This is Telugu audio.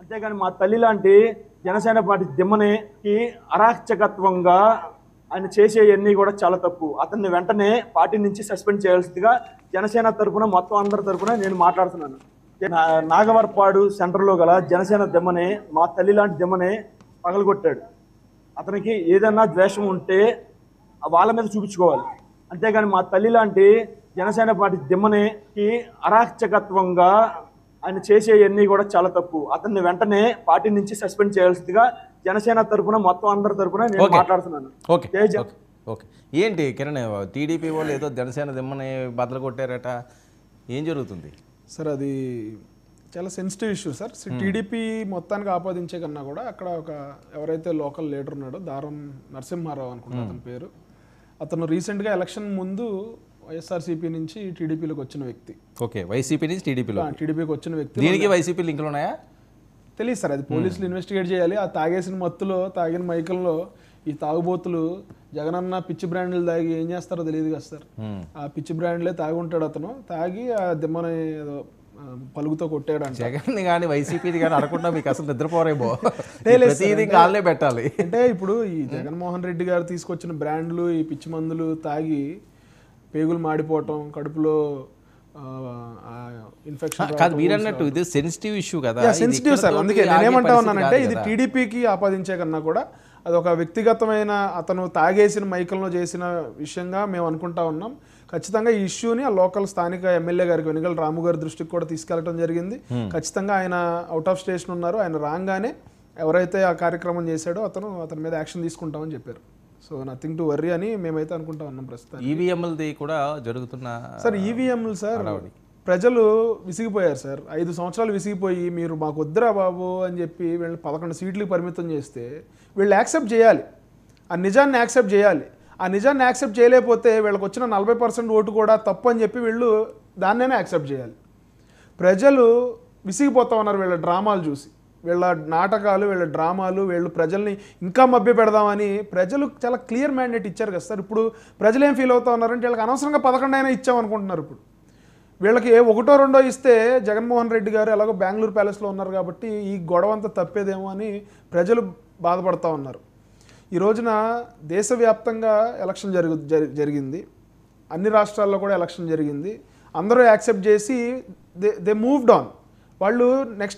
అంతేగాని మా తల్లి లాంటి జనసేన పార్టీ దిమ్మనికి అరాచకత్వంగా ఆయన చేసేవన్నీ కూడా చాలా తప్పు. అతన్ని వెంటనే పార్టీ నుంచి సస్పెండ్ చేయాల్సిందిగా జనసేన తరఫున మొత్తం అందరి తరఫున నేను మాట్లాడుతున్నాను. నాగవరపాడు సెంటర్లో గల జనసేన దిమ్మనే, మా తల్లి లాంటి దిమ్మనే పగలగొట్టాడు. అతనికి ఏదన్నా ద్వేషం ఉంటే వాళ్ళ మీద చూపించుకోవాలి. అంతేగాని మా తల్లి లాంటి జనసేన పార్టీ దిమ్మనికి అరాచకత్వంగా ఆయన చేసేవన్నీ కూడా చాలా తప్పు. అతన్ని వెంటనే పార్టీ నుంచి సస్పెండ్ చేయాల్సిందిగా జనసేన తరఫున మొత్తం అందరి తరఫున నేను మాట్లాడుతున్నాను. ఓకే, ఏంటి కిరణ్, టీడీపీ వాళ్ళు ఏదో జనసేన దిమ్మని బద్దలు కొట్టారట, ఏం జరుగుతుంది సార్? అది చాలా సెన్సిటివ్ ఇష్యూ సార్. టీడీపీ మొత్తానికి ఆపాదించే కన్నా కూడా అక్కడ ఒక ఎవరైతే లోకల్ లీడర్ ఉన్నాడో దారం నరసింహారావు అనుకుంటా అతని పేరు, అతను రీసెంట్గా ఎలక్షన్ ముందు వైఎస్ఆర్సీపీ నుంచి టీడీపీలోకి వచ్చిన వ్యక్తి. ఓకే, వైసీపీ నుంచి టీడీపీకి వచ్చిన వ్యక్తి. దీనికి వైసీపీ లింకులు ఉన్నాయా తెలియదు సార్, అది పోలీసులు ఇన్వెస్టిగేట్ చేయాలి. ఆ తాగేసిన మత్తులో, తాగిన మైకంలో ఈ తాగుబోతులు జగనన్న పిచ్చి బ్రాండ్లు తాగి ఏం చేస్తారో తెలియదు కదా సార్. ఆ పిచ్చి బ్రాండ్లే తాగి ఉంటాడు అతను. తాగి ఆ దిమ్మని ఏదో పలుగుతో కొట్టాడు అంటే జగన్ కానీ వైసీపీని కానీ అనకుండా మీకు అసలు నిద్రపోరేమో, కాళ్ళే పెట్టాలి. అంటే ఇప్పుడు ఈ జగన్మోహన్ రెడ్డి గారు తీసుకొచ్చిన బ్రాండ్లు, ఈ పిచ్చి మందులు తాగి పేగులు మాడిపోవటం, కడుపులో ఇన్ఫెక్షన్ కాదు మీరు అన్నట్టు ఇది సెన్సిటివ్ ఇష్యూ కదా. సెన్సిటివ్ సార్, అందుకే నేనేమంటా ఉన్నానంటే ఇది టీడీపీకి ఆపాదించే కన్నా కూడా అదొక వ్యక్తిగతమైన అతను తాగేసిన మైకంలో చేసిన విషయంగా మేము అనుకుంటా ఉన్నాం. ఖచ్చితంగా ఈ ఇష్యూని ఆ లోకల్ స్థానిక ఎమ్మెల్యే గారికి వెనుగల రాము గారి దృష్టికి కూడా తీసుకెళ్లడం జరిగింది. ఖచ్చితంగా ఆయన అవుట్ ఆఫ్ స్టేషన్ ఉన్నారు. ఆయన రాగానే ఎవరైతే ఆ కార్యక్రమం చేశాడో అతని మీద యాక్షన్ తీసుకుంటామని చెప్పారు. సో నథింగ్ టు వర్రీ అని మేమైతే అనుకుంటా ఉన్నాం ప్రస్తుతం. ఈవీఎంలది కూడా జరుగుతున్న సార్, ఈవీఎంలు సార్ ప్రజలు విసిగిపోయారు సార్. 5 సంవత్సరాలు విసిగిపోయి మీరు మాకు వద్దురా బాబు అని చెప్పి వీళ్ళని 11 సీట్లకు పరిమితం చేస్తే వీళ్ళు యాక్సెప్ట్ చేయాలి, ఆ నిజాన్ని యాక్సెప్ట్ చేయాలి. ఆ నిజాన్ని యాక్సెప్ట్ చేయలేకపోతే వీళ్ళకి వచ్చిన 40% ఓటు కూడా తప్పు అని చెప్పి వీళ్ళు దాన్నైనా యాక్సెప్ట్ చేయాలి. ప్రజలు విసిగిపోతా ఉన్నారు వీళ్ళ డ్రామాలు చూసి, వీళ్ళ నాటకాలు, వీళ్ళ డ్రామాలు, వీళ్ళు ప్రజల్ని ఇంకా మభ్య పెడదామని ప్రజలు చాలా క్లియర్ మ్యాండేట్ ఇచ్చారు కదా సార్. ఇప్పుడు ప్రజలు ఏం ఫీల్ అవుతా ఉన్నారంటే వీళ్ళకి అనవసరంగా 11 అయినా ఇచ్చామనుకుంటున్నారు. ఇప్పుడు వీళ్ళకి 1, 2 ఇస్తే జగన్మోహన్ రెడ్డి గారు ఎలాగో బెంగళూరు ప్యాలెస్లో ఉన్నారు కాబట్టి ఈ గొడవ అంతా తప్పేదేమో అని ప్రజలు బాధపడుతూ ఉన్నారు. ఈ రోజున దేశవ్యాప్తంగా ఎలక్షన్ జరిగింది, అన్ని రాష్ట్రాల్లో కూడా ఎలక్షన్ జరిగింది. అందరూ యాక్సెప్ట్ చేసి దే మూవ్డ్ ఆన్. వాళ్ళు నెక్స్ట్